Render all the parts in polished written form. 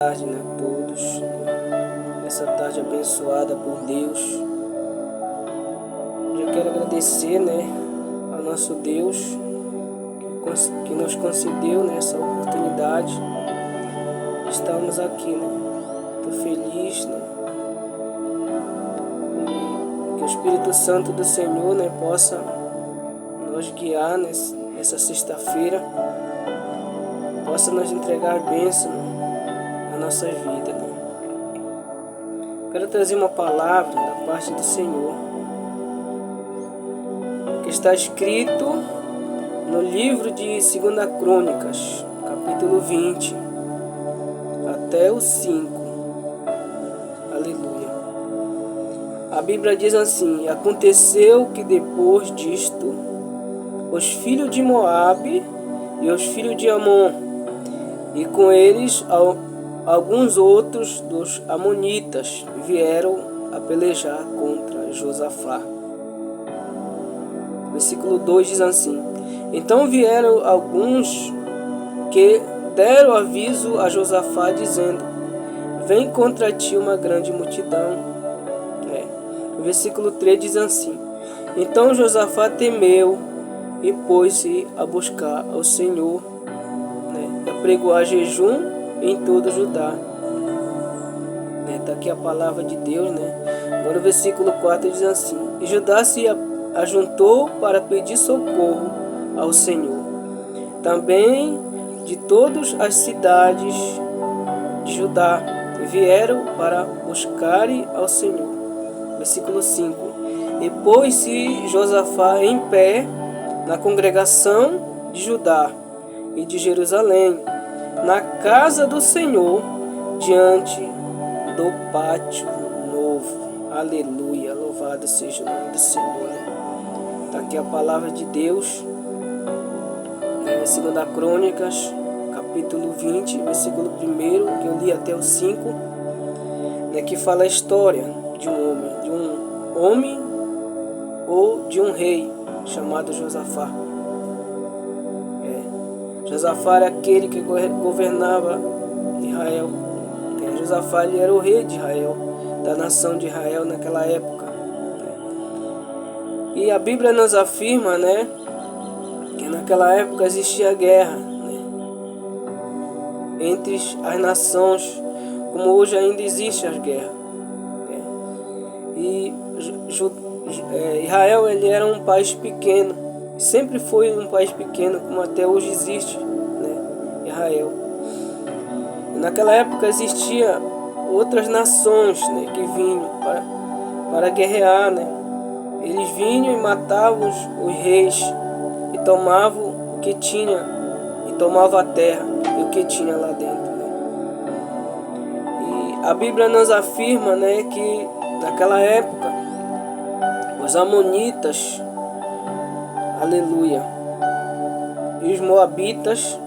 Tarde, né, a todos, nessa tarde abençoada por Deus. Eu quero agradecer, né, ao nosso Deus que nos concedeu, né, essa oportunidade. Estamos aqui, né, estou feliz, né, e que o Espírito Santo do Senhor, né, possa nos guiar nessa sexta-feira, possa nos entregar bênção na nossa vida, né. Quero trazer uma palavra da parte do Senhor, que está escrito no livro de 2 Crônicas, capítulo 20, até o 5. Aleluia. A Bíblia diz assim: aconteceu que depois disto, os filhos de Moabe e os filhos de Amon, e com eles alguns outros dos amonitas, vieram a pelejar contra Josafá. Versículo 2 diz assim: então vieram alguns que deram aviso a Josafá, dizendo: vem contra ti uma grande multidão. O versículo 3 diz assim: então Josafá temeu e pôs-se a buscar ao Senhor, apregoar jejum em todo Judá. Está aqui a palavra de Deus, Agora o versículo 4 diz assim: e Judá se ajuntou para pedir socorro ao Senhor. Também de todas as cidades de Judá vieram para buscarem ao Senhor. Versículo 5: e pôs-se Josafá em pé na congregação de Judá e de Jerusalém, na casa do Senhor, diante do pátio novo. Aleluia, louvado seja o nome do Senhor. Está aqui a palavra de Deus, 2 Crônicas, capítulo 20, versículo 1, que eu li até o 5, que fala a história de um homem ou de um rei chamado Josafá. Josafá era aquele que governava Israel. Josafá ele era o rei de Israel, da nação de Israel naquela época. E a Bíblia nos afirma, que naquela época existia guerra, entre as nações, como hoje ainda existe as guerras. E Israel ele era um país pequeno, sempre foi um país pequeno, como até hoje existe, Israel. E naquela época existia outras nações, que vinham para guerrear, Eles vinham e matavam os reis e tomavam o que tinha, e tomavam a terra e o que tinha lá dentro. E a Bíblia nos afirma, que naquela época os amonitas, aleluia, e os moabitas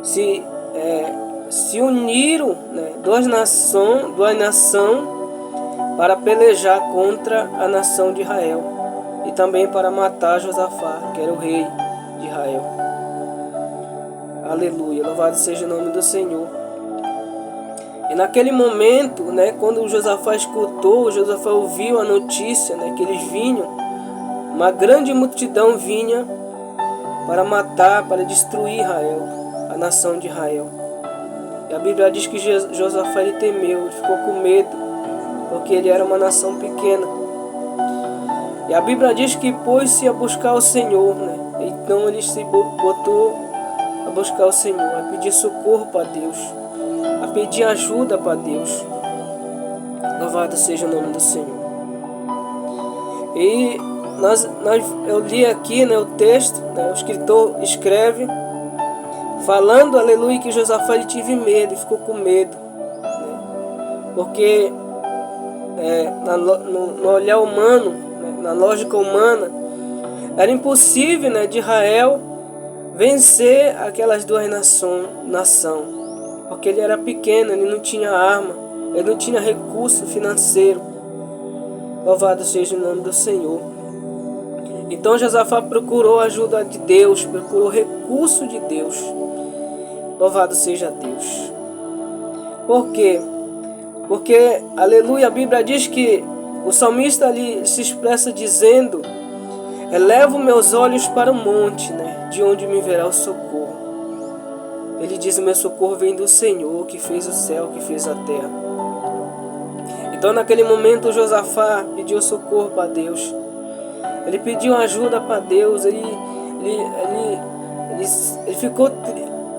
se uniram, duas nações para pelejar contra a nação de Israel e também para matar Josafá, que era o rei de Israel. Aleluia, louvado seja o nome do Senhor. E naquele momento, quando Josafá escutou, Josafá ouviu a notícia, que eles vinham, uma grande multidão vinha para matar, para destruir Israel, a nação de Israel. E a Bíblia diz que Josafá ele temeu, ele ficou com medo, porque ele era uma nação pequena. E a Bíblia diz que pôs-se a buscar o Senhor, Então ele se botou a buscar o Senhor, a pedir socorro para Deus, a pedir ajuda para Deus. Louvado seja o nome do Senhor. E eu li aqui, o texto, o escritor escreve, falando, aleluia, que Josafá ele teve medo, ficou com medo, porque no olhar humano, na lógica humana, era impossível, de Israel vencer aquelas duas nações, porque ele era pequeno, ele não tinha arma, ele não tinha recurso financeiro. Louvado seja o nome do Senhor. Então Josafá procurou a ajuda de Deus, procurou recurso de Deus. Louvado seja Deus. Por quê? Porque, aleluia, a Bíblia diz que o salmista ali se expressa dizendo: elevo meus olhos para o monte, né? De onde me virá o socorro. Ele diz: o meu socorro vem do Senhor, que fez o céu, que fez a terra. Então naquele momento Josafá pediu socorro para Deus. Ele pediu ajuda para Deus. Ele ficou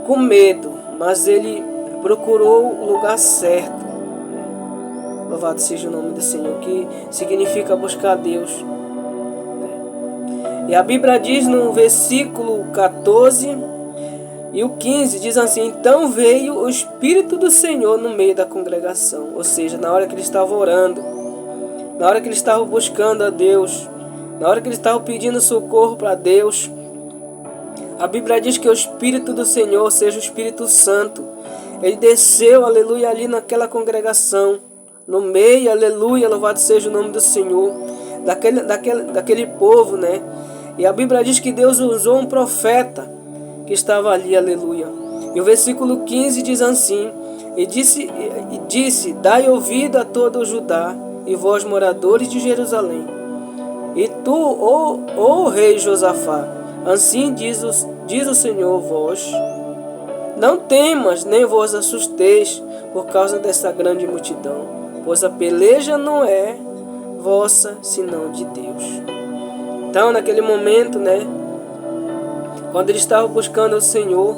com medo, mas ele procurou o lugar certo. Louvado seja o nome do Senhor, que significa buscar Deus. E a Bíblia diz no versículo 14 e o 15, diz assim: então veio o Espírito do Senhor no meio da congregação. Ou seja, na hora que ele estava orando, na hora que ele estava buscando a Deus, na hora que ele estava pedindo socorro para Deus, a Bíblia diz que o Espírito do Senhor, ou seja, o Espírito Santo, ele desceu, aleluia, ali naquela congregação, no meio, aleluia, louvado seja o nome do Senhor, daquele povo, né? E a Bíblia diz que Deus usou um profeta que estava ali, aleluia. E o versículo 15 diz assim: e disse, dai ouvido a todo o Judá, e vós moradores de Jerusalém, e tu, ó rei Josafá, assim diz o Senhor vós, não temas, nem vos assusteis por causa dessa grande multidão, pois a peleja não é vossa, senão de Deus. Então naquele momento, né, quando ele estava buscando o Senhor,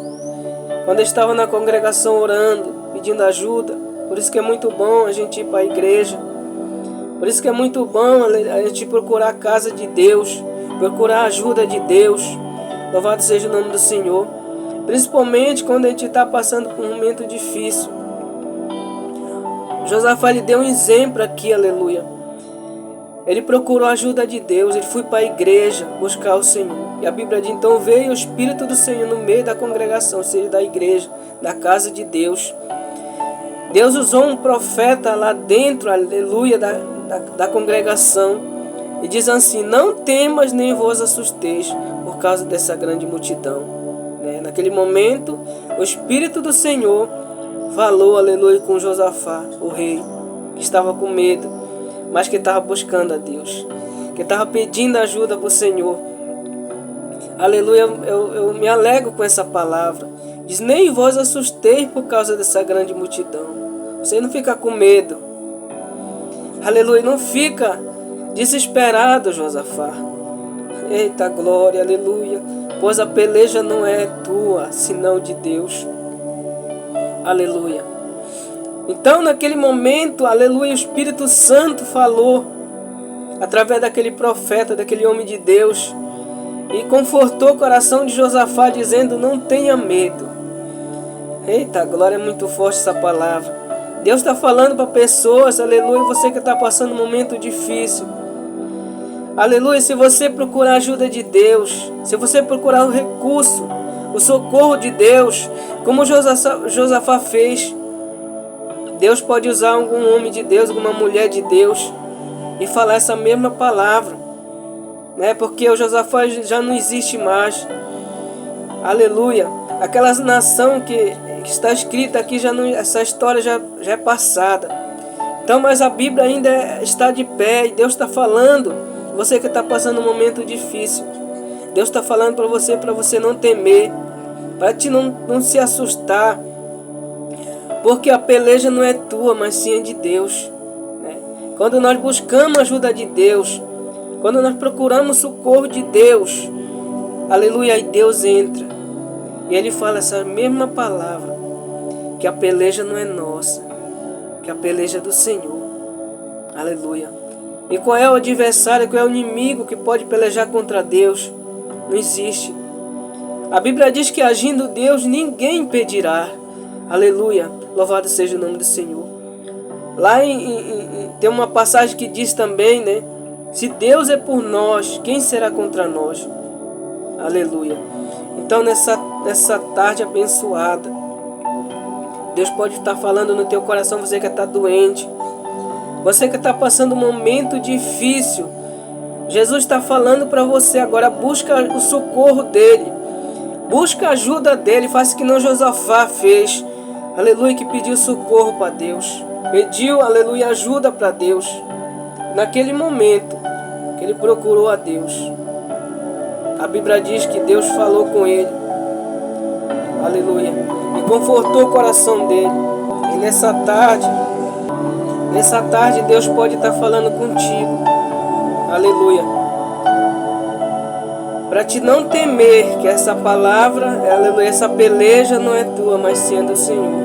quando ele estava na congregação orando, pedindo ajuda, por isso que é muito bom a gente ir para a igreja, por isso que é muito bom a gente procurar a casa de Deus, procurar a ajuda de Deus. Louvado seja o nome do Senhor. Principalmente quando a gente está passando por um momento difícil. Josafá lhe deu um exemplo aqui, aleluia. Ele procurou a ajuda de Deus, ele foi para a igreja buscar o Senhor. E a Bíblia diz: então veio o Espírito do Senhor no meio da congregação, ou seja, da igreja, da casa de Deus. Deus usou um profeta lá dentro, aleluia, da congregação. E diz assim: não temas nem vos assusteis por causa dessa grande multidão. Naquele momento, o Espírito do Senhor falou, aleluia, com Josafá, o rei, que estava com medo, mas que estava buscando a Deus, que estava pedindo ajuda para o Senhor. Aleluia, eu me alegro com essa palavra. Diz: nem vos assusteis por causa dessa grande multidão. Você não fica com medo. Aleluia, não fica desesperado, Josafá. Eita glória, aleluia. Pois a peleja não é tua, senão de Deus. Aleluia. Então naquele momento, aleluia, o Espírito Santo falou através daquele profeta, daquele homem de Deus, e confortou o coração de Josafá, dizendo: não tenha medo. Eita glória, é muito forte essa palavra. Deus está falando para pessoas, aleluia, você que está passando um momento difícil. Aleluia, se você procurar a ajuda de Deus, se você procurar o recurso, o socorro de Deus, como Josafá fez, Deus pode usar algum homem de Deus, alguma mulher de Deus, e falar essa mesma palavra, né? Porque o Josafá já não existe mais. Aleluia. Aquela nação que está escrita aqui, essa história já é passada. Então, mas a Bíblia ainda está de pé, e Deus está falando. Você que está passando um momento difícil, Deus está falando para você não temer, para te não se assustar, porque a peleja não é tua, mas sim é de Deus, né? Quando nós buscamos a ajuda de Deus, quando nós procuramos o socorro de Deus, aleluia, aí Deus entra, e Ele fala essa mesma palavra, que a peleja não é nossa, que a peleja é do Senhor, aleluia. E qual é o adversário, qual é o inimigo que pode pelejar contra Deus? Não existe. A Bíblia diz que agindo Deus, ninguém impedirá. Aleluia. Louvado seja o nome do Senhor. Lá tem uma passagem que diz também, né? Se Deus é por nós, quem será contra nós? Aleluia. Então nessa tarde abençoada, Deus pode estar falando no teu coração, você que está doente, você que está passando um momento difícil. Jesus está falando para você agora: busca o socorro dele, busca a ajuda dele, faça que não Josafá fez. aleluia, que pediu socorro para Deus, pediu, aleluia, ajuda para Deus. Naquele momento que ele procurou a Deus, a Bíblia diz que Deus falou com ele, aleluia, e confortou o coração dele. E nessa tarde Deus pode estar falando contigo, aleluia, para te não temer que essa palavra, aleluia, essa peleja não é tua, mas sim do Senhor.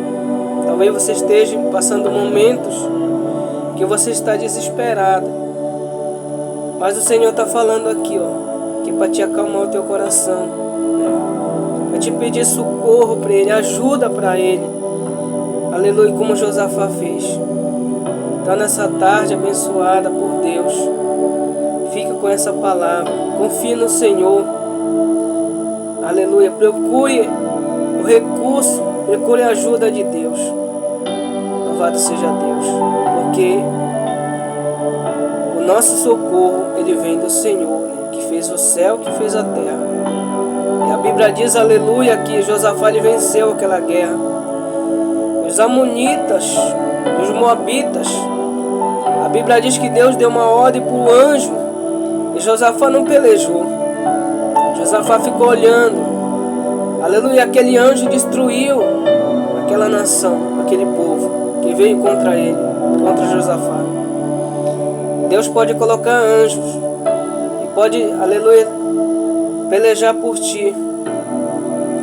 Talvez você esteja passando momentos que você está desesperado, mas o Senhor está falando aqui, ó, que para te acalmar o teu coração, para te pedir socorro para Ele, ajuda para Ele, aleluia, como Josafá fez. Então nessa tarde abençoada por Deus, fica com essa palavra, confie no Senhor, aleluia, procure o recurso, procure a ajuda de Deus. Louvado seja Deus, porque o nosso socorro, ele vem do Senhor, né, que fez o céu, que fez a terra. E a Bíblia diz, aleluia, que Josafá ele venceu aquela guerra. Os amonitas, os moabitas, a Bíblia diz que Deus deu uma ordem para o anjo e Josafá não pelejou. Josafá ficou olhando, aleluia, aquele anjo destruiu aquela nação, aquele povo que veio contra ele, contra Josafá. Deus pode colocar anjos e pode, aleluia, pelejar por ti,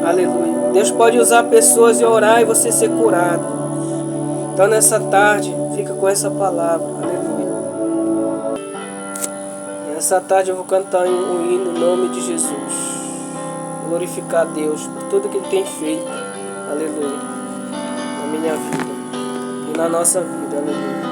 aleluia. Deus pode usar pessoas e orar e você ser curado. Então nessa tarde, fica com essa palavra, aleluia. Nessa tarde eu vou cantar um hino em nome de Jesus, glorificar a Deus por tudo que Ele tem feito, aleluia, na minha vida e na nossa vida, aleluia.